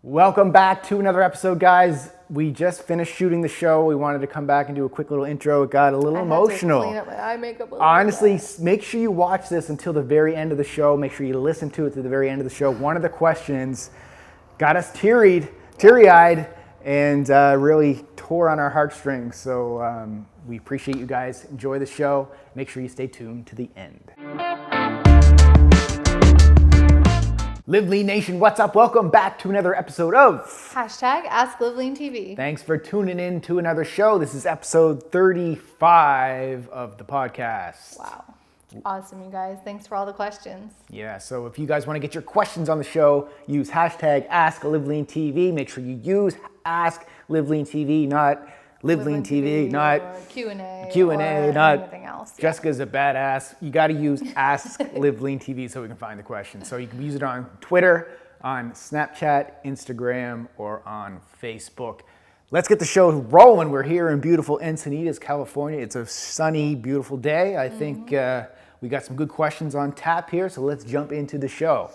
Welcome back to another episode, guys. We just finished shooting the show. We wanted to come back and do a quick little intro. It got a little emotional. I had to clean up my eye makeup a little Honestly, bit. make sure you watch this until the very end of the show. Make sure you listen to it to the very end of the show. One of the questions got us teary-eyed, and really tore on our heartstrings. So we appreciate you guys. Enjoy the show. Make sure you stay tuned to the end. Live Lean Nation, what's up? Welcome back to another episode of Hashtag Ask LiveLeanTV. Thanks for tuning in to another show. This is episode 35 of the podcast. Wow. Awesome, you guys. Thanks for all the questions. Yeah, so if you guys want to get your questions on the show, use hashtag Ask LiveLeanTV. Make sure you use Ask LiveLeanTV, not LiveLeanTV, not Q&A, not anything else. Jessica's a badass. You got to use Ask LiveLeanTV so we can find the question. So you can use it on Twitter, on Snapchat, Instagram, or on Facebook. Let's get the show rolling. We're here in beautiful Encinitas, California. It's a sunny, beautiful day. I think we got some good questions on tap here, so let's jump into the show.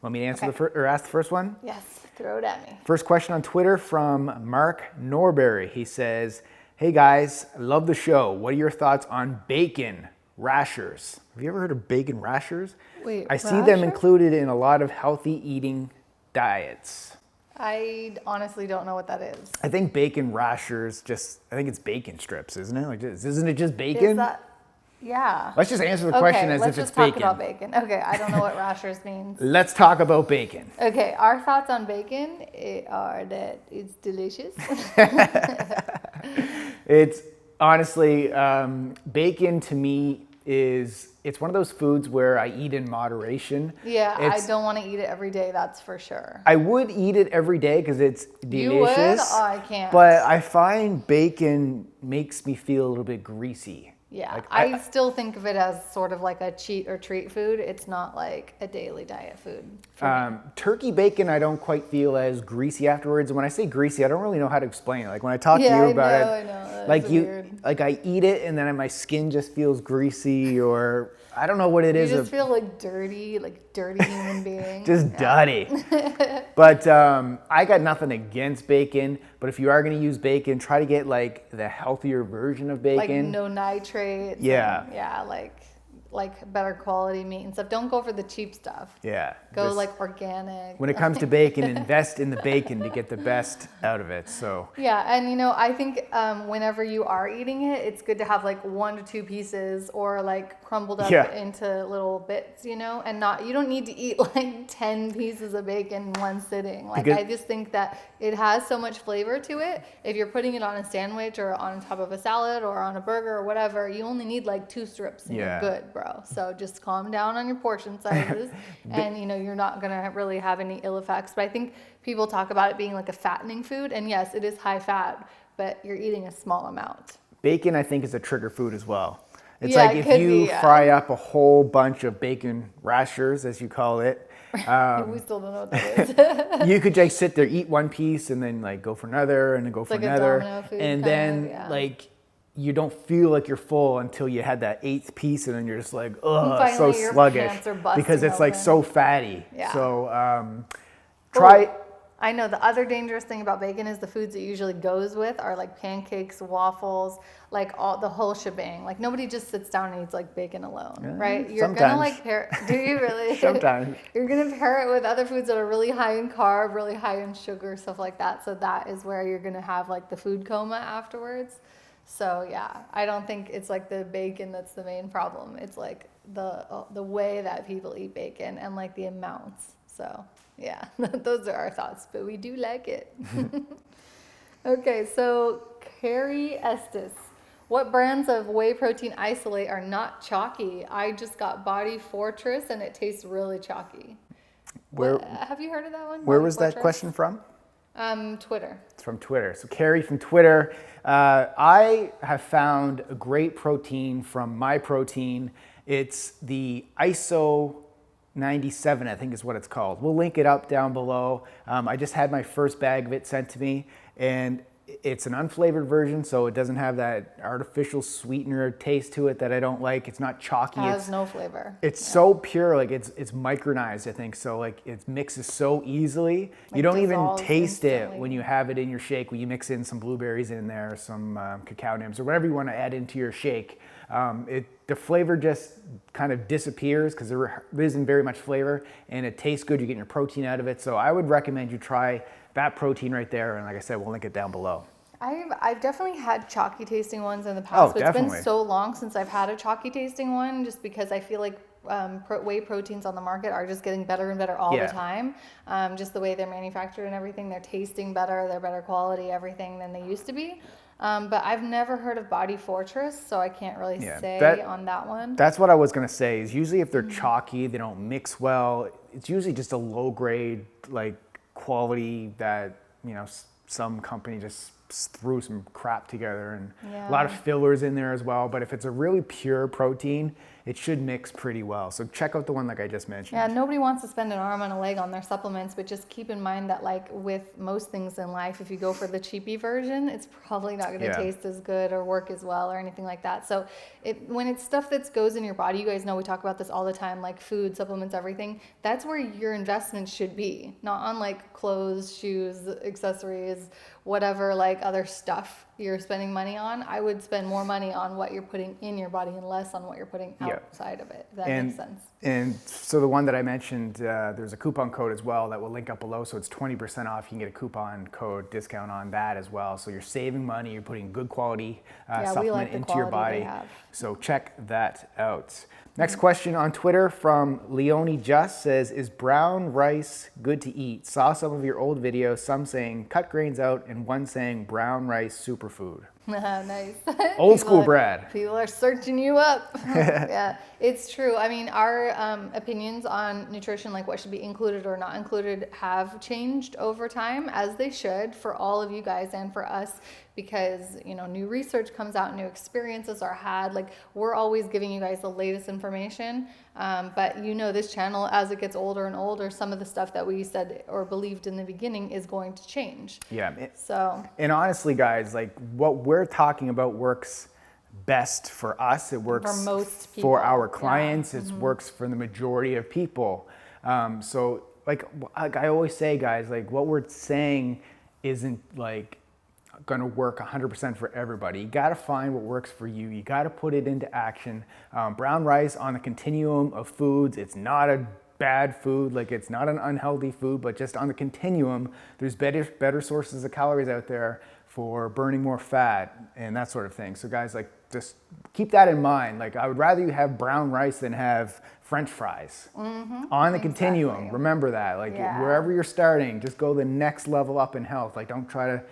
Want me to answer ask the first one? Yes, throw it at me. First question on Twitter from Mark Norberry. He says, "Hey guys, I love the show. What are your thoughts on bacon rashers?" Have you ever heard of bacon rashers? Wait, I see them included in a lot of healthy eating diets. I honestly don't know what that is. I think bacon rashers I think it's bacon strips, isn't it? Isn't it just bacon? Is that? Yeah. Let's just answer the question as if it's bacon. Let's just talk about bacon. Okay, I don't know what rashers means. Let's talk about bacon. Okay, our thoughts on bacon are that it's delicious. It's honestly, bacon to me it's one of those foods where I eat in moderation. Yeah, I don't want to eat it every day, that's for sure. I would eat it every day because it's delicious. You would? Oh, I can't. But I find bacon makes me feel a little bit greasy. Yeah, Like, I still think of it as sort of like a cheat or treat food. It's not like a daily diet food. Turkey bacon, I don't quite feel as greasy afterwards. And when I say greasy, I don't really know how to explain it. Like when I talk to you about I know. like weird. like I eat it and then my skin just feels greasy, or I don't know what it is. You just feel like dirty human being. Just dirty. But I got nothing against bacon, but if you are going to use bacon, try to get like the healthier version of bacon. Like no nitrates. Yeah. And, yeah, like better quality meat and stuff. Don't go for the cheap stuff. Yeah. Go like organic. When it comes to bacon, invest in the bacon to get the best out of it. So yeah, and I think whenever you are eating it, it's good to have like 1 to 2 pieces or like crumbled up into little bits, and you don't need to eat like 10 pieces of bacon in one sitting. Like I just think that it has so much flavor to it. If you're putting it on a sandwich or on top of a salad or on a burger or whatever, you only need like 2 strips and you're good, bro. So just calm down on your portion sizes and you're not going to really have any ill effects. But I think people talk about it being like a fattening food, and yes, it is high fat, but you're eating a small amount. Bacon, I think, is a trigger food as well. It's like if you fry up a whole bunch of bacon rashers, as you call it. We still don't know what that is. You could just sit there, eat one piece, and then like go for another, and then go for another, and then like you don't feel like you're full until you had that 8th piece, and then you're just like, ugh, so sluggish because it's like so fatty. Yeah. So try. I know the other dangerous thing about bacon is the foods it usually goes with are like pancakes, waffles, like the whole shebang. Like nobody just sits down and eats like bacon alone, right? You're gonna like pair. Do you really? Sometimes. You're gonna pair it with other foods that are really high in carb, really high in sugar, stuff like that. So that is where you're gonna have like the food coma afterwards. So yeah, I don't think it's like the bacon that's the main problem. It's like the way that people eat bacon and like the amounts. So yeah, those are our thoughts, but we do like it. Okay, so Carrie Estes. What brands of whey protein isolate are not chalky? I just got Body Fortress and it tastes really chalky. Have you heard of that one? Where was that question from? Twitter. It's from Twitter. So Carrie from Twitter. I have found a great protein from My Protein. It's the ISO 97, I think is what it's called. We'll link it up down below. I just had my first bag of it sent to me, and it's an unflavored version, so it doesn't have that artificial sweetener taste to it that I don't like. It's not chalky. It has no flavor. It's so pure, like it's micronized, I think. So like it mixes so easily. Like you don't even dissolves taste instantly. it when you have it in your shake. When you mix in some blueberries in there, some cacao nibs, or whatever you want to add into your shake. The flavor just kind of disappears because there isn't very much flavor, and it tastes good. You're getting your protein out of it. So I would recommend you try that protein right there. And like I said, we'll link it down below. I've definitely had chalky tasting ones in the past, but definitely. It's been so long since I've had a chalky tasting one, just because I feel like whey proteins on the market are just getting better and better all the time. Just the way they're manufactured and everything, they're tasting better, they're better quality, everything than they used to be. But I've never heard of Body Fortress, so I can't really say on that one. That's what I was going to say, is usually if they're chalky, they don't mix well. It's usually just a low grade, like, quality that, you know, some company just threw some crap together, and a lot of fillers in there as well. But if it's a really pure protein, it should mix pretty well. So check out the one like I just mentioned. Yeah, nobody wants to spend an arm and a leg on their supplements, but just keep in mind that, like with most things in life, if you go for the cheapy version, it's probably not going to taste as good or work as well or anything like that. So when it's stuff that goes in your body, you guys know we talk about this all the time, like food, supplements, everything. That's where your investment should be, not on like clothes, shoes, accessories, whatever, like other stuff you're spending money on. I would spend more money on what you're putting in your body and less on what you're putting outside of it. If that makes sense. And so the one that I mentioned, there's a coupon code as well that will link up below. So it's 20% off. You can get a coupon code discount on that as well. So you're saving money. You're putting good quality supplement into your body. So check that out. Next question on Twitter from Leonie Just says, is brown rice good to eat? Saw some of your old videos, some saying cut grains out and one saying brown rice superfood. Nice. Old school Brad. People are searching you up. Yeah, it's true. I mean, our opinions on nutrition, like what should be included or not included, have changed over time, as they should for all of you guys and for us, because, you know, new research comes out, new experiences are had. Like, we're always giving you guys the latest information. But you know, this channel, as it gets older and older, some of the stuff that we said or believed in the beginning is going to change. Yeah. And honestly, guys, like what we're talking about works best for us. It works for most people, for our clients. It works for the majority of people. So like I always say, guys, like what we're saying isn't like going to work 100% for everybody. You got to find what works for you. You got to put it into action. Brown rice on the continuum of foods, it's not a bad food, like it's not an unhealthy food, but just on the continuum, there's better sources of calories out there for burning more fat and that sort of thing. So guys, like just keep that in mind. Like I would rather you have brown rice than have French fries on the continuum. Remember that, like wherever you're starting, just go the next level up in health. Like don't try to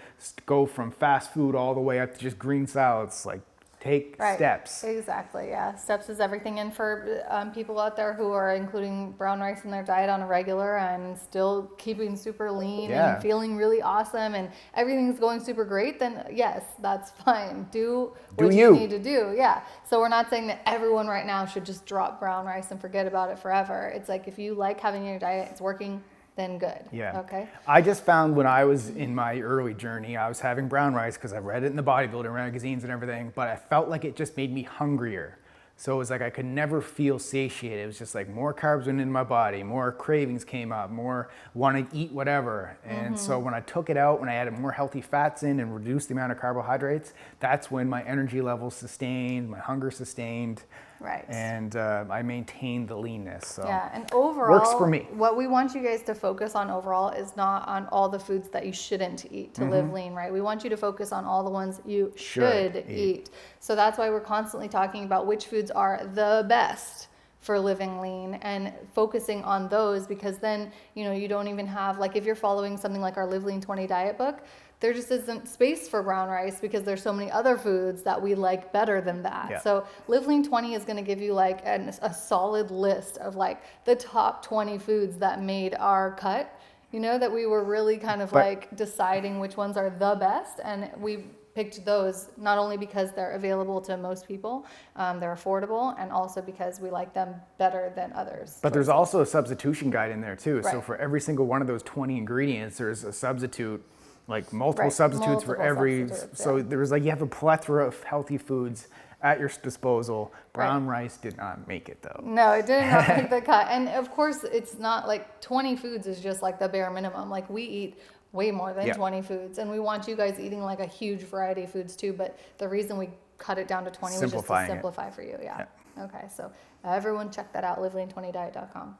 go from fast food all the way up to just green salads. Like take steps. Exactly, yeah. Steps is everything. And for people out there who are including brown rice in their diet on a regular and still keeping super lean and feeling really awesome and everything's going super great, then yes, that's fine. Do what you need to do. Yeah. So we're not saying that everyone right now should just drop brown rice and forget about it forever. It's like if you like having your diet, it's working, then good. Yeah. Okay. I just found when I was in my early journey, I was having brown rice because I read it in the bodybuilding magazines and everything, but I felt like it just made me hungrier. So it was like I could never feel satiated. It was just like more carbs went into my body, more cravings came up, more want to eat whatever. And so when I took it out, when I added more healthy fats in and reduced the amount of carbohydrates, that's when my energy levels sustained, my hunger sustained. Right. And I maintained the leanness. So yeah, and overall, works for me. What we want you guys to focus on overall is not on all the foods that you shouldn't eat to live lean, right? We want you to focus on all the ones you should eat. So that's why we're constantly talking about which foods are the best for living lean and focusing on those, because then, you know, you don't even have, like if you're following something like our Live Lean 20 diet book, there just isn't space for brown rice because there's so many other foods that we like better than that. Yeah. So Live Lean 20 is going to give you like a solid list of like the top 20 foods that made our cut, you know, that we were really kind of like deciding which ones are the best. And we picked those not only because they're available to most people, they're affordable, and also because we like them better than others. But there's also a substitution guide in there too. So for every single one of those 20 ingredients, there's a substitute like multiple Right, substitutes for multiple every, substitutes, so yeah. there was like, you have a plethora of healthy foods at your disposal. Brown rice did not make it though. No, it did not make the cut. And of course, it's not like 20 foods is just like the bare minimum. Like we eat way more than 20 foods, and we want you guys eating like a huge variety of foods too. But the reason we cut it down to 20 was just to simplify for you. Yeah. Okay, so everyone check that out, LiveLeanTV20diet.com.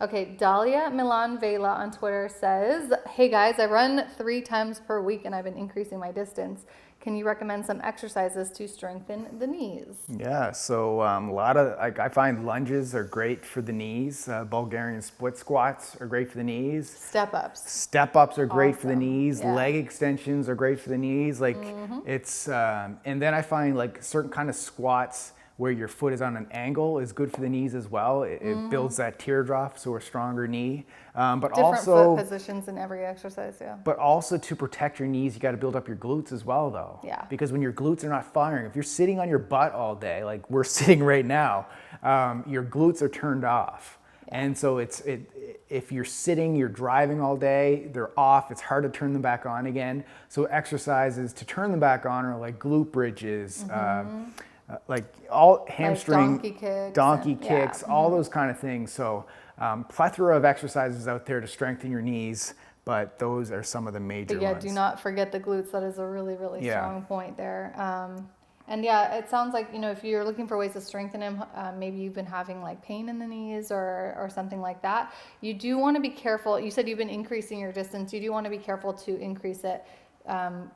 Okay, Dahlia Milan Vela on Twitter says, hey guys, I run 3 times per week and I've been increasing my distance. Can you recommend some exercises to strengthen the knees? Yeah, so a lot of, like, I find lunges are great for the knees. Bulgarian split squats are great for the knees. Step-ups. Step-ups are great for the knees. Yeah. Leg extensions are great for the knees. Like it's, and then I find like certain kind of squats where your foot is on an angle is good for the knees as well. It builds that teardrop, so a stronger knee. But Different also foot positions in every exercise, yeah. But also to protect your knees, you got to build up your glutes as well, though. Yeah. Because when your glutes are not firing, if you're sitting on your butt all day, like we're sitting right now, your glutes are turned off. Yeah. And so if you're sitting, you're driving all day, they're off. It's hard to turn them back on again. So exercises to turn them back on are like glute bridges. Like all hamstring, like donkey kicks, all those kind of things. So plethora of exercises out there to strengthen your knees, but those are some of the major ones. Do not forget the glutes. That is a really, really strong point there. And yeah, it sounds like, you know, if you're looking for ways to strengthen them, maybe you've been having like pain in the knees or something like that. You do want to be careful. You said you've been increasing your distance. You do want to be careful to increase it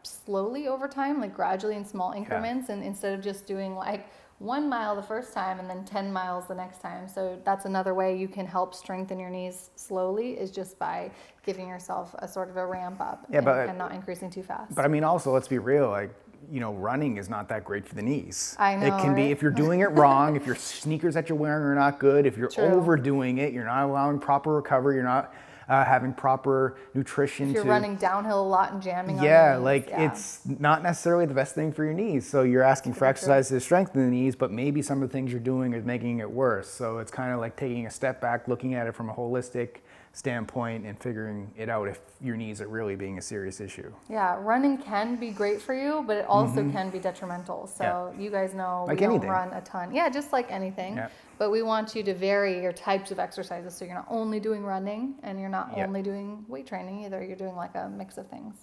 slowly over time, like gradually in small increments, and instead of just doing like 1 mile the first time and then 10 miles the next time. So that's another way you can help strengthen your knees slowly, is just by giving yourself a sort of a ramp up and not increasing too fast. But I mean, also, let's be real, like, you know, running is not that great for the knees. I know, it can be, if you're doing it wrong, if your sneakers that you're wearing are not good, if you're overdoing it, you're not allowing proper recovery, you're not having proper nutrition. If you're running downhill a lot and jamming on your knees, it's not necessarily the best thing for your knees. So you're asking for exercises to strengthen the knees, but maybe some of the things you're doing is making it worse. So it's kind of like taking a step back, looking at it from a holistic standpoint and figuring it out if your knees are really being a serious issue. Yeah, running can be great for you, but it also can be detrimental. So you guys know we don't run a ton. Yeah, just like anything. Yeah. But we want you to vary your types of exercises, so you're not only doing running and you're not only doing weight training either. You're doing like a mix of things.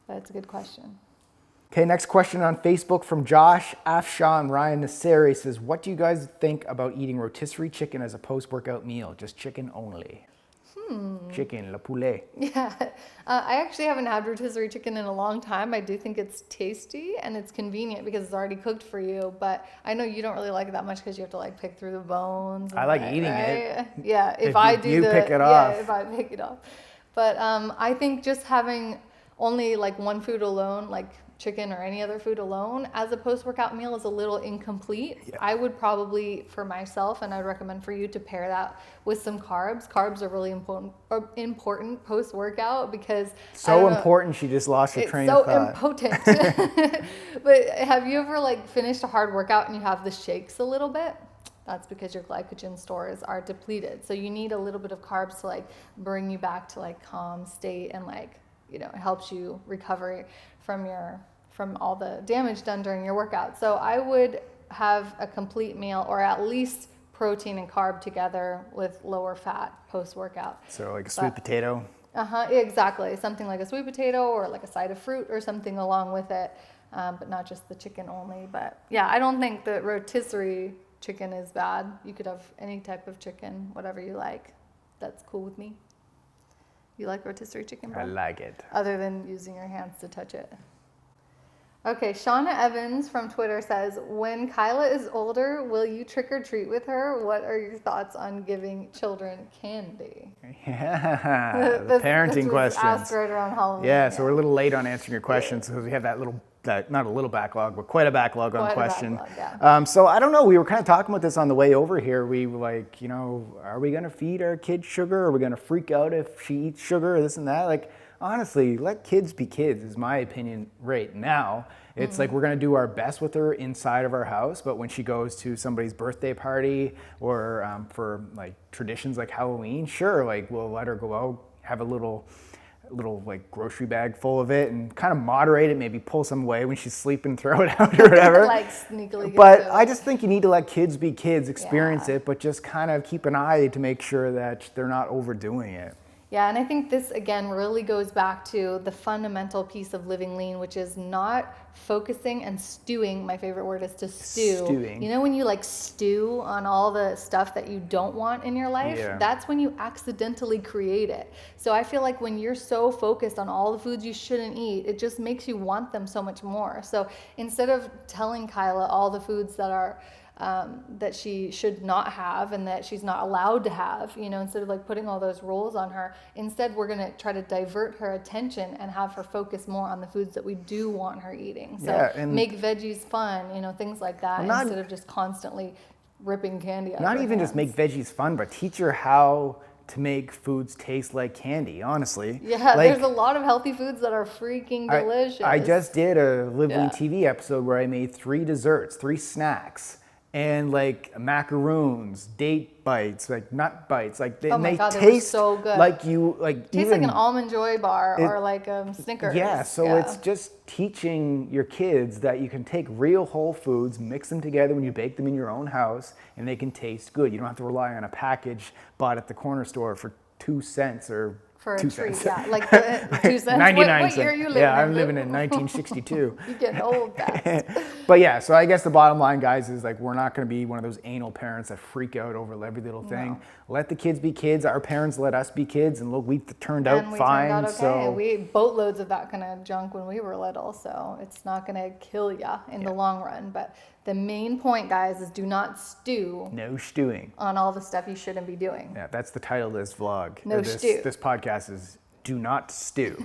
But it's a good question. Okay, next question on Facebook from Josh Afshaw and Ryan Nasseri says, what do you guys think about eating rotisserie chicken as a post-workout meal? Just chicken only. Chicken, le poulet. Yeah, I actually haven't had rotisserie chicken in a long time. I do think it's tasty and it's convenient because it's already cooked for you. But I know you don't really like it that much because you have to like pick through the bones. I like eating it. Yeah, if you pick it off. Yeah, if I pick it off. But I think just having only like one food alone, like chicken or any other food alone as a post-workout meal is a little incomplete. Yeah. I would probably, for myself, and I'd recommend for you to pair that with some carbs. Carbs are really important post-workout because important she just lost her train of thought. It's so impotent. But have you ever like finished a hard workout and you have the shakes a little bit? That's because your glycogen stores are depleted. So you need a little bit of carbs to like bring you back to like calm state and like, you know, it helps you recover from all the damage done during your workout. So I would have a complete meal, or at least protein and carb together with lower fat post-workout. So like a sweet potato? Exactly. Something like a sweet potato or like a side of fruit or something along with it, but not just the chicken only. But yeah, I don't think the rotisserie chicken is bad. You could have any type of chicken, whatever you like. That's cool with me. You like rotisserie chicken, bro? I like it. Other than using your hands to touch it. Okay, Shauna Evans from Twitter says, when Kyla is older, will you trick or treat with her? What are your thoughts on giving children candy? Yeah, the parenting questions. Asked right around Halloween. Yeah, so we're a little late on answering your questions because we have that not a little backlog, but quite a backlog on question. So I don't know, we were kind of talking about this on the way over here. We were like, you know, are we going to feed our kids sugar? Are we going to freak out if she eats sugar or this and that? Like, honestly, let kids be kids is my opinion right now. It's like we're going to do our best with her inside of our house, but when she goes to somebody's birthday party or for like traditions like Halloween, sure, like we'll let her go out, have a little little like grocery bag full of it and kind of moderate it, maybe pull some away when she's sleeping, throw it out or whatever. Like sneakily. But I just think you need to let kids be kids, experience Yeah. it, but just kind of keep an eye to make sure that they're not overdoing it. Yeah, and I think this again really goes back to the fundamental piece of living lean, which is not focusing and stewing. My favorite word is to stew. Stewing. You know, when you like stew on all the stuff that you don't want in your life, Yeah. that's when you accidentally create it. So I feel like when you're so focused on all the foods you shouldn't eat, it just makes you want them so much more. So instead of telling Kyla all the foods that are that she should not have and that she's not allowed to have, you know, instead of like putting all those rules on her, instead we're going to try to divert her attention and have her focus more on the foods that we do want her eating. So Yeah, and make veggies fun, you know, things like that, Well, not- instead of just constantly ripping candy out Not of her even just make hands. veggies fun, but teach her how to make foods taste like candy, honestly. Yeah, Like, there's a lot of healthy foods that are freaking delicious. I just did a Yeah. LiveLeanTV episode where I made 3 desserts, 3 snacks, and like macaroons, date bites, like nut bites, like Oh my they God, they were taste so good. like you like Tastes even like an Almond Joy bar or like Snickers. yeah. So it's just teaching your kids that you can take real whole foods, mix them together when you bake them in your own house, and they can taste good. You don't have to rely on a package bought at the corner store for 2 cents or for a 2 treat, cents. yeah, like the 2 cents. 99 what cents. year are you living Yeah, in? I'm living in 1962. You're getting old fast. But yeah, so I guess the bottom line, guys, is like we're not going to be one of those anal parents that freak out over every little thing. No. Let the kids be kids. Our parents let us be kids, and look, we turned out And we fine. turned out okay. So We ate boatloads of that kind of junk when we were little, so it's not going to kill ya in the long run. But the main point, guys, is do not stew no stewing. on all the stuff you shouldn't be doing. Yeah, that's the title of this vlog. No or this, stew. This podcast is Do Not Stew.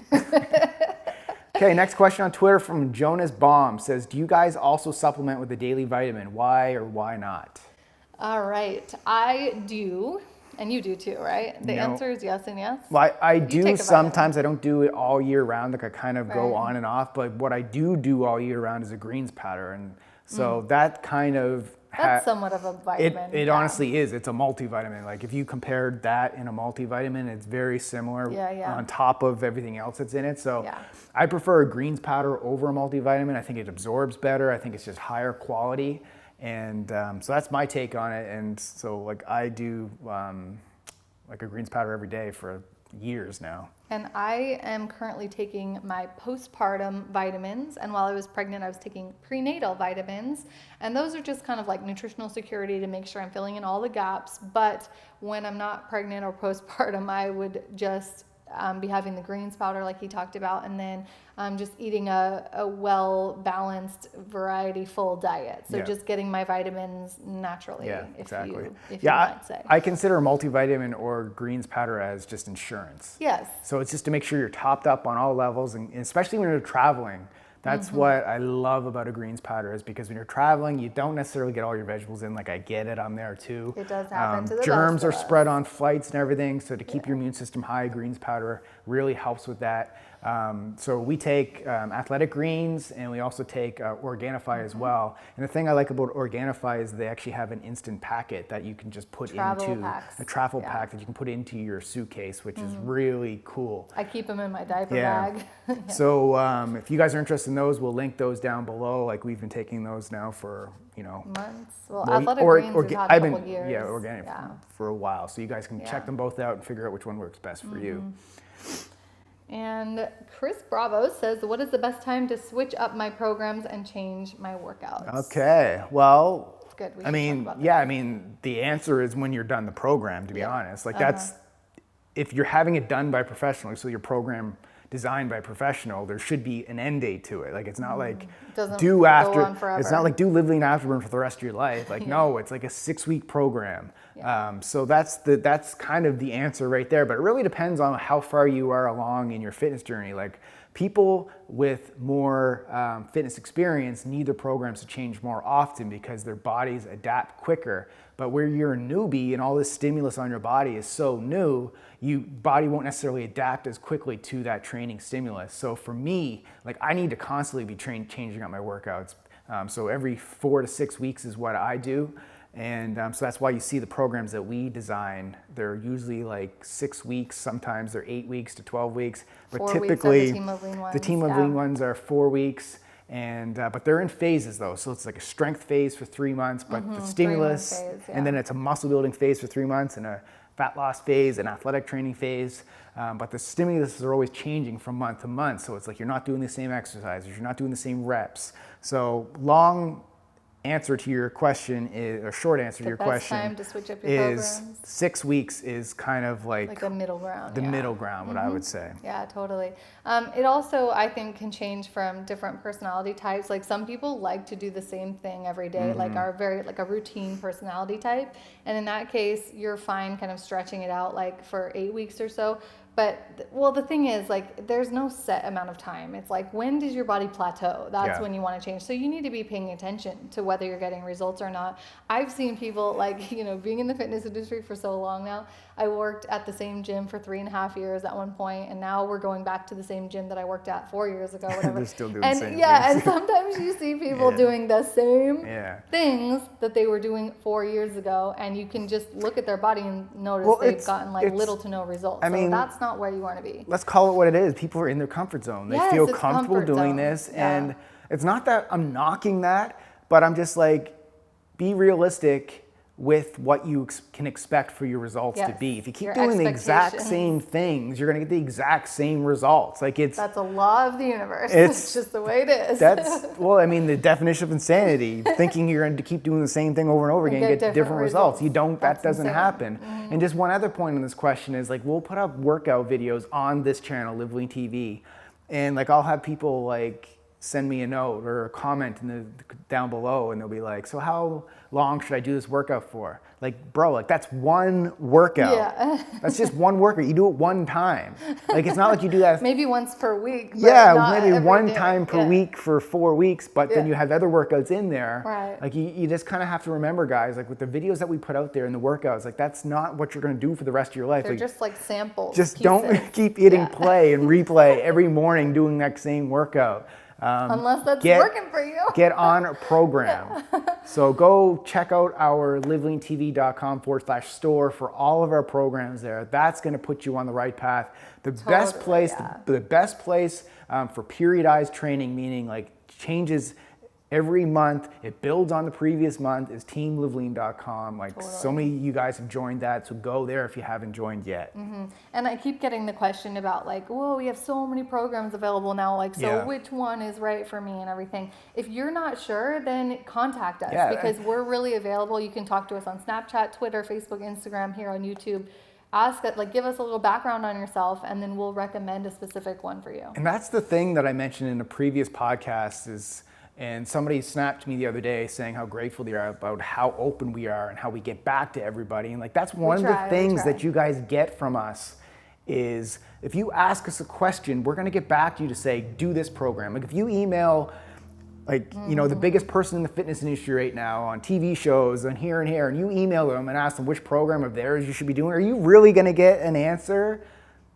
Okay, next question on Twitter from Jonas Baum says, do you guys also supplement with a daily vitamin? Why or why not? All right, I do, and you do too, right? The No. answer is yes and yes. Well, I take do a vitamin. sometimes. I don't do it all year round. Like I kind of go Right. on and off. But what I do all year round is a greens powder. And so that kind of... That's somewhat of a vitamin. It yeah. honestly is. It's a multivitamin. Like if you compared that in a multivitamin, it's very similar Yeah. on top of everything else that's in it. So Yeah. I prefer a greens powder over a multivitamin. I think it absorbs better. I think it's just higher quality. And so that's my take on it. And so like I do like a greens powder every day for years now. And I am currently taking my postpartum vitamins. And while I was pregnant, I was taking prenatal vitamins. And those are just kind of like nutritional security to make sure I'm filling in all the gaps. But when I'm not pregnant or postpartum, I would just be having the greens powder like he talked about. And then just eating a well-balanced, variety-full diet. So Yeah. just getting my vitamins naturally, Yeah, if exactly. you Yeah, might say. I consider a multivitamin or greens powder as just insurance. Yes. So it's just to make sure you're topped up on all levels, and especially when you're traveling. That's what I love about a greens powder is because when you're traveling, you don't necessarily get all your vegetables in. Like I get it, I'm there too. It does happen to the Germs best are of us. spread on flights and everything, so to keep your immune system high, greens powder really helps with that. So we take Athletic Greens, and we also take Organifi as well. And the thing I like about Organifi is they actually have an instant packet that you can just put Travel into packs. a travel Yeah. pack that you can put into your suitcase, which is really cool. I keep them in my diaper Yeah. bag. So if you guys are interested in those, we'll link those down below. Like we've been taking those now for Months. Well, well, Athletic or- Greens or- we've had a I've couple been years. yeah organic Yeah. for a while, so you guys can Yeah. check them both out and figure out which one works best for you. And Chris Bravo says, what is the best time to switch up my programs and change my workouts? Okay, well, It's good. We I should mean, talk about that. yeah, I mean, the answer is when you're done the program. To be Yeah. honest, like that's if you're having it done by professionals, so your program designed by a professional, there should be an end date to it. Like it's not like Doesn't do go after. on forever. It's not like do Live Lean Afterburn for the rest of your life. Like no, it's like a 6-week program. Yeah. So that's kind of the answer right there. But it really depends on how far you are along in your fitness journey. Like people with more fitness experience need their programs to change more often because their bodies adapt quicker. But where you're a newbie and all this stimulus on your body is so new, your body won't necessarily adapt as quickly to that training stimulus. So for me, like I need to constantly be changing up my workouts. So every 4 to 6 weeks is what I do. And so that's why you see the programs that we design. They're usually like 6 weeks. Sometimes they're 8 weeks to 12 weeks. But 4 typically, weeks are the Team of Lean ones. the Team of Lean ones are 4 weeks. And but they're in phases though. So it's like a strength phase for 3 months, but the stimulus, phase, and then it's a muscle building phase for 3 months, and a fat loss phase, an athletic training phase. But the stimuluses are always changing from month to month. So it's like you're not doing the same exercises, you're not doing the same reps. So long answer to your question is, or short answer to your question, time to switch up your is programs. 6 weeks is kind of like a middle ground. the middle ground, what I would say. Yeah, totally. It also, I think, can change from different personality types. Like some people like to do the same thing every day, like are very like a routine personality type. And in that case, you're fine kind of stretching it out like for 8 weeks or so. But, well, the thing is, like, there's no set amount of time. It's like, when does your body plateau? That's when you want to change. So you need to be paying attention to whether you're getting results or not. I've seen people, like, you know, being in the fitness industry for so long now. I worked at the same gym for 3.5 years at one point, and now we're going back to the same gym that I worked at 4 years ago, whatever. They're still doing and, the same yeah, things. and sometimes you see people doing the same things that they were doing 4 years ago, and you can just look at their body and notice they've gotten, like, little to no results. I mean, that's not where you want to be. Let's call it what it is. People are in their comfort zone. They feel comfortable doing this. And it's not that I'm knocking that, but I'm just like, be realistic with what you can expect for your results to be. If you keep doing the exact same things, you're going to get the exact same results. Like that's a law of the universe. It's just the way it is. Well, I mean, the definition of insanity, thinking you're going to keep doing the same thing over and over again and get different results. You don't, that doesn't happen. And just one other point on this question is like, we'll put up workout videos on this channel, LiveLeanTV, and like I'll have people like send me a note or a comment down below, and they'll be like, so how long should I do this workout for? Like, bro, like that's one workout. Yeah. That's just one workout. You do it one time. Like, it's not like you do that. Maybe once per week. Yeah, maybe one time per week for 4 weeks, but then you have other workouts in there. Right. Like, you just kind of have to remember, guys, like with the videos that we put out there and the workouts, like that's not what you're going to do for the rest of your life. They're like, just like samples. Just don't keep hitting play and replay every morning doing that same workout. Unless that's working for you. Get on a program. So go check out our liveleantv.com/store for all of our programs there. That's going to put you on the right path. The best place for periodized training, meaning like changes every month, it builds on the previous month, is teamlivelean.com. Like so many of you guys have joined that, so go there if you haven't joined yet. And I keep getting the question about like, whoa, we have so many programs available now, like, so which one is right for me and everything. If you're not sure, then contact us because we're really available. You can talk to us on Snapchat, Twitter, Facebook, Instagram, here on YouTube. Ask it, like, give us a little background on yourself, and then we'll recommend a specific one for you. And that's the thing that I mentioned in a previous podcast is, and somebody snapped me the other day saying how grateful they are about how open we are and how we get back to everybody. And like, that's one of the things that you guys get from us is if you ask us a question, we're going to get back to you to say, do this program. Like if you email, like, you know, the biggest person in the fitness industry right now on TV shows and here, and you email them and ask them which program of theirs you should be doing, are you really going to get an answer?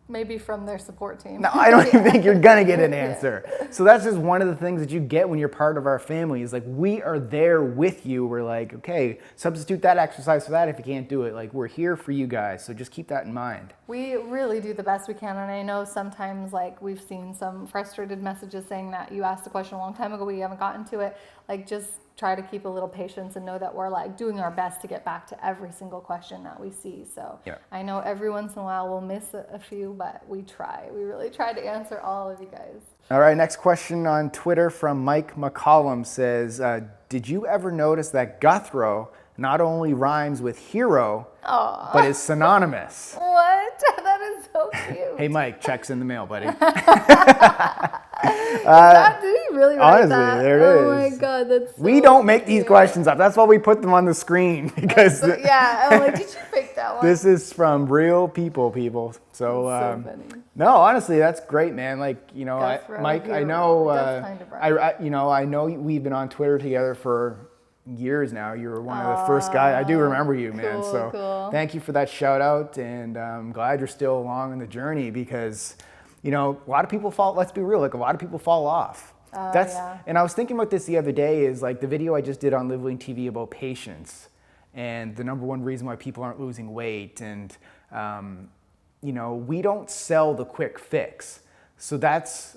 Maybe from their support team. No, I don't even think you're going to get an answer. So that's just one of the things that you get when you're part of our family is like, we are there with you. We're like, okay, substitute that exercise for that if you can't do it. Like, we're here for you guys. So just keep that in mind. We really do the best we can. And I know sometimes like we've seen some frustrated messages saying that you asked a question a long time ago, we haven't gotten to it. Like, just try to keep a little patience and know that we're like doing our best to get back to every single question that we see. So I know every once in a while we'll miss a few, but we try. We really try to answer all of you guys. All right, next question on Twitter from Mike McCollum says, did you ever notice that Gouthro not only rhymes with hero, but is synonymous? What? That is so cute. Hey, Mike, check's in the mail, buddy. Did he really write honestly, that? There it is. Oh my God, that's so we don't make cute. these questions up. That's why we put them on the screen. Because I'm like, did you fake that one? This is from real people. So, funny. No, honestly, that's great, man. Like, you know, Mike, I know, I know we've been on Twitter together for years now. You were one of the first guys. I do remember you, man. So thank you for that shout out, and I'm glad you're still along in the journey because, you know, a lot of people let's be real, like a lot of people fall off. And I was thinking about this the other day is like the video I just did on LiveLeanTV about patience. and the number one reason why people aren't losing weight. And, you know, we don't sell the quick fix. So that's,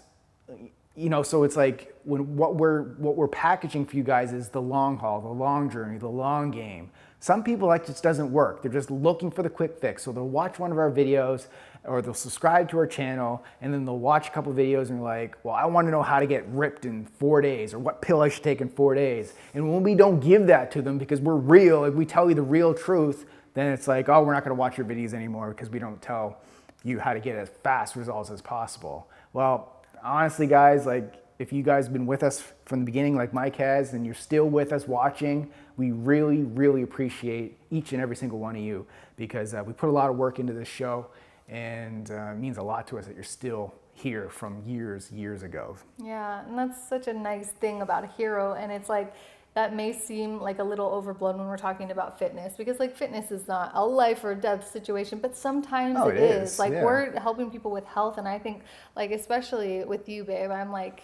you know, so it's like what we're packaging for you guys is the long haul, the long journey, the long game. Some people, like, just doesn't work. They're just looking for the quick fix. So they'll watch one of our videos or they'll subscribe to our channel, and then they'll watch a couple of videos and they're like, well, I want to know how to get ripped in 4 days or what pill I should take in 4 days. And when we don't give that to them because we're real, like we tell you the real truth, then it's like, oh, we're not going to watch your videos anymore because we don't tell you how to get as fast results as possible. Well, honestly, guys, like, if you guys have been with us from the beginning like Mike has, and you're still with us watching, we really, really appreciate each and every single one of you, because we put a lot of work into this show, and it means a lot to us that you're still here from years ago. Yeah, and that's such a nice thing about a hero, and it's like, that may seem like a little overblown when we're talking about fitness, because like fitness is not a life or death situation, but sometimes it is. Like, we're helping people with health, and I think, like, especially with you, babe, I'm like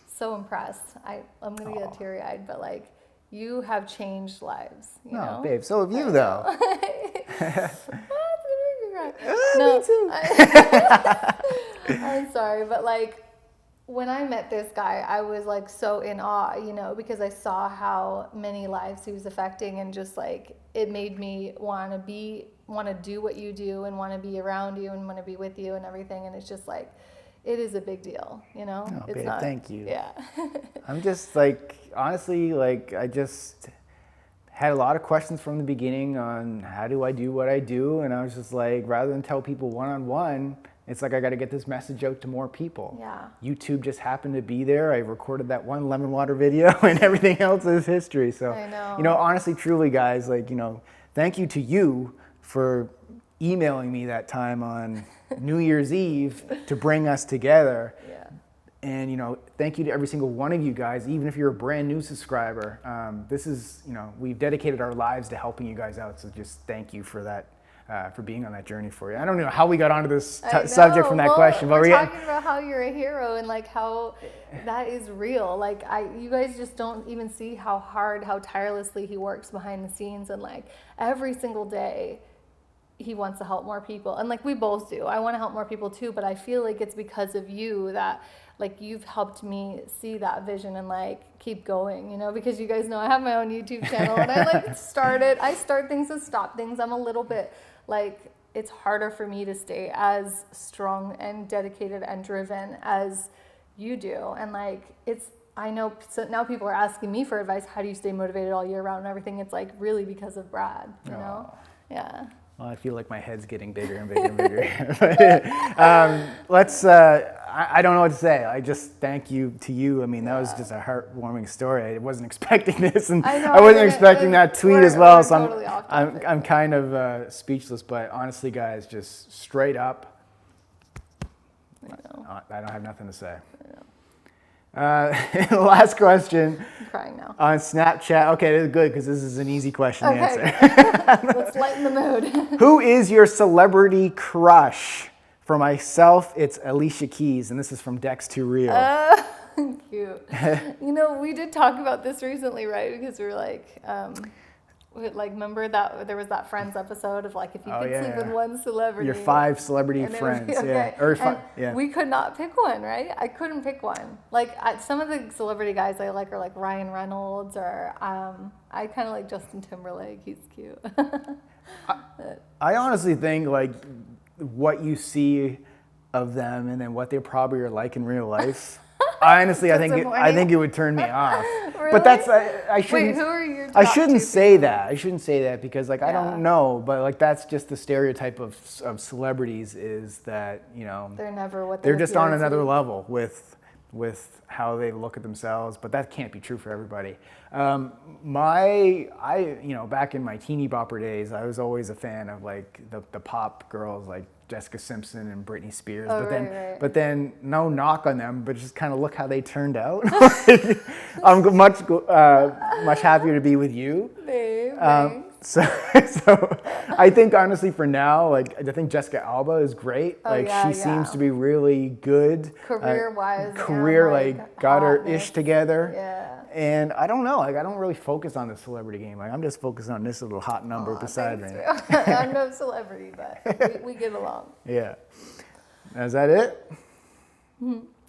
so impressed. I'm gonna get teary-eyed, but like, you have changed lives, you know? Babe, so have you though. No, me too. I'm sorry, but like, when I met this guy, I was like so in awe, you know, because I saw how many lives he was affecting, and just like, it made me want to do what you do, and want to be around you, and want to be with you and everything. And it's just like, it is a big deal, you know? Oh, it's babe, not, thank you. Yeah. I'm just like, honestly, like, I just had a lot of questions from the beginning on how do I do what I do, and I was just like, rather than tell people one-on-one, it's like, I got to get this message out to more people. Yeah. YouTube just happened to be there. I recorded that one lemon water video, and everything else is history. So, I know. you know, honestly, truly, guys, like, you know, thank you to you for emailing me that time on New Year's Eve to bring us together. Yeah. And, you know, thank you to every single one of you guys, even if you're a brand new subscriber. This is, you know, we've dedicated our lives to helping you guys out. So just thank you for that, for being on that journey for you. I don't know how we got onto this subject from that question. But we're talking about how you're a hero, and like how that is real. Like, you guys just don't even see how hard, how tirelessly he works behind the scenes. And like, every single day, he wants to help more people. And like, we both do. I want to help more people too, but I feel like it's because of you that, like, you've helped me see that vision and like keep going, you know, because you guys know I have my own YouTube channel, and I like I start things and stop things. I'm a little bit like, it's harder for me to stay as strong and dedicated and driven as you do. And like, I know, so now people are asking me for advice. How do you stay motivated all year round and everything? It's like really because of Brad, you know? Yeah. Well, I feel like my head's getting bigger and bigger and bigger. I don't know what to say. I just thank you to you. I mean, that was just a heartwarming story. I wasn't expecting this, and I wasn't expecting that tweet as well. So totally I'm kind of speechless. But honestly, guys, just straight up, I don't have nothing to say. Last question. I'm crying now. On Snapchat. Okay, this is good because this is an easy question to answer. Let's lighten the mood. Who is your celebrity crush? For myself, it's Alicia Keys, and this is from Dex to Real. Cute. You know, we did talk about this recently, right? Because we were like, remember that there was that Friends episode of like, if you could sleep with one celebrity. Your 5 celebrity friends, We could not pick one, right? I couldn't pick one. Like, some of the celebrity guys I like are like Ryan Reynolds, or I kind of like Justin Timberlake. He's cute. I honestly think like what you see of them and then what they probably are like in real life. Honestly, I think it would turn me off. Really? But that's I shouldn't. Wait, who are your top I shouldn't two say people? that. I shouldn't say that because like I don't know, but like that's just the stereotype of celebrities is that, you know, they're never what they're just on another level with how they look at themselves, but that can't be true for everybody. You know, back in my teeny bopper days, I was always a fan of like the pop girls like Jessica Simpson and Britney Spears. But then no knock on them, but just kind of look how they turned out. I'm much happier to be with you. Babe, so I think honestly for now, like I think Jessica Alba is great. She seems to be really good. Career-wise. Got her ish together. Yeah. And I don't know, like I don't really focus on the celebrity game. Like I'm just focused on this little hot number beside me. I'm no celebrity, but we get along. Yeah. Is that it?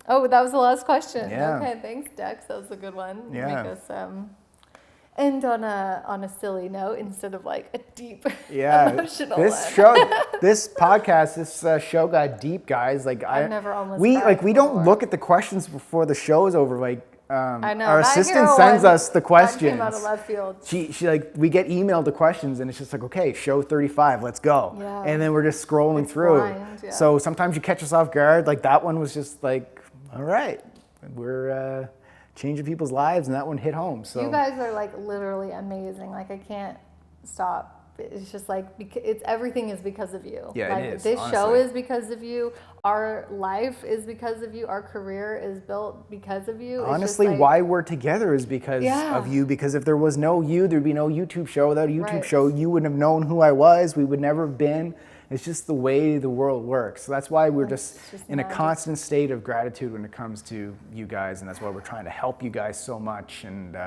Oh, that was the last question. Yeah. Okay, thanks, Dex. That was a good one. Yeah. Make us end on a silly note instead of like a deep emotional this show got deep, guys. Like I've never almost we before. don't look at the questions before the show is over. Like I know, our assistant sends us the questions. That came out of left field. She like we get emailed the questions and it's just like, okay, show 35, let's go. Yeah. And then we're just scrolling through. Blind, yeah. So sometimes you catch us off guard. Like that one was just like, all right, we're changing people's lives, and that one hit home. So you guys are like literally amazing. Like I can't stop. It's just like everything is because of you. Yeah, like it is. This honestly. show is because of you. Our life is because of you. Our career is built because of you. Honestly, why we're together is because of you. Because if there was no you, there'd be no YouTube show. Without a YouTube show, you wouldn't have known who I was. We would never have been. It's just the way the world works. So that's why we're just in a constant state of gratitude when it comes to you guys, and that's why we're trying to help you guys so much. And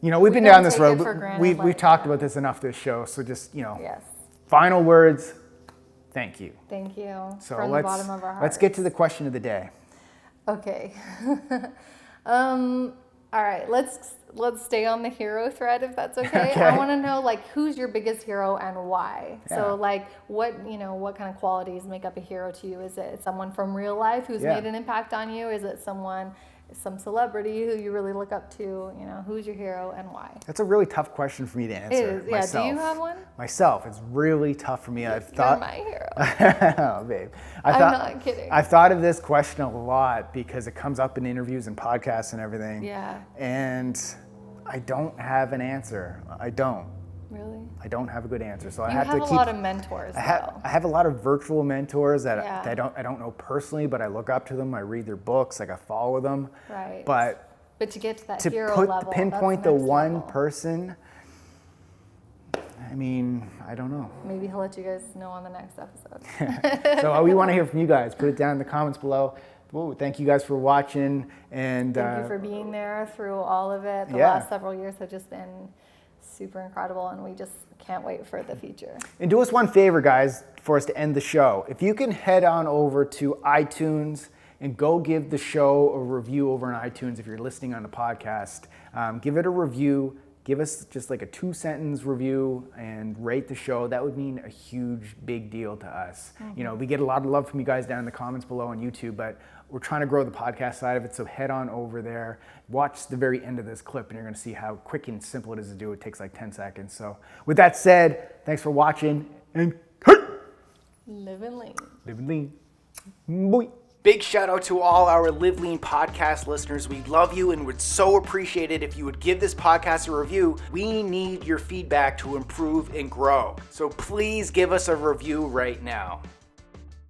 you know, we've been down this road. We've talked about this enough this show. So just final words. Thank you. Thank you. So from the bottom of our hearts. Let's get to the question of the day. Okay. All right. Let's stay on the hero thread if that's okay. I want to know like who's your biggest hero and why. Yeah. So like what kind of qualities make up a hero to you? Is it someone from real life who's made an impact on you? Is it some celebrity who you really look up to? You know, who's your hero and why? That's a really tough question for me to answer. It is. Yeah. Myself. Do you have one? Myself, it's really tough for me. You're my hero. Oh, babe. I'm not kidding. I've thought of this question a lot because it comes up in interviews and podcasts and everything. Yeah. And I don't have an answer. I don't. Really? I don't have a good answer, so I have to keep. You have a lot of mentors. I have a lot of virtual mentors that I don't know personally, but I look up to them. I read their books, like I follow them. Right. But to get to that hero level, pinpoint the one person. I mean, I don't know. Maybe he'll let you guys know on the next episode. So we want to hear from you guys. Put it down in the comments below. Whoa, thank you guys for watching, and thank you for being there through all of it. The last several years have just been super incredible, and we just can't wait for the future. And do us one favor, guys, for us to end the show. If you can head on over to iTunes and go give the show a review over on iTunes if you're listening on the podcast. Give it a review. Give us just like a 2-sentence review and rate the show. That would mean a huge, big deal to us. Mm-hmm. You know, we get a lot of love from you guys down in the comments below on YouTube, but we're trying to grow the podcast side of it, so head on over there. Watch the very end of this clip, and you're going to see how quick and simple it is to do. It takes like 10 seconds. So with that said, thanks for watching, and live and lean. Live and lean. Boy. Big shout out to all our Live Lean podcast listeners. We love you and would so appreciate it if you would give this podcast a review. We need your feedback to improve and grow. So please give us a review right now.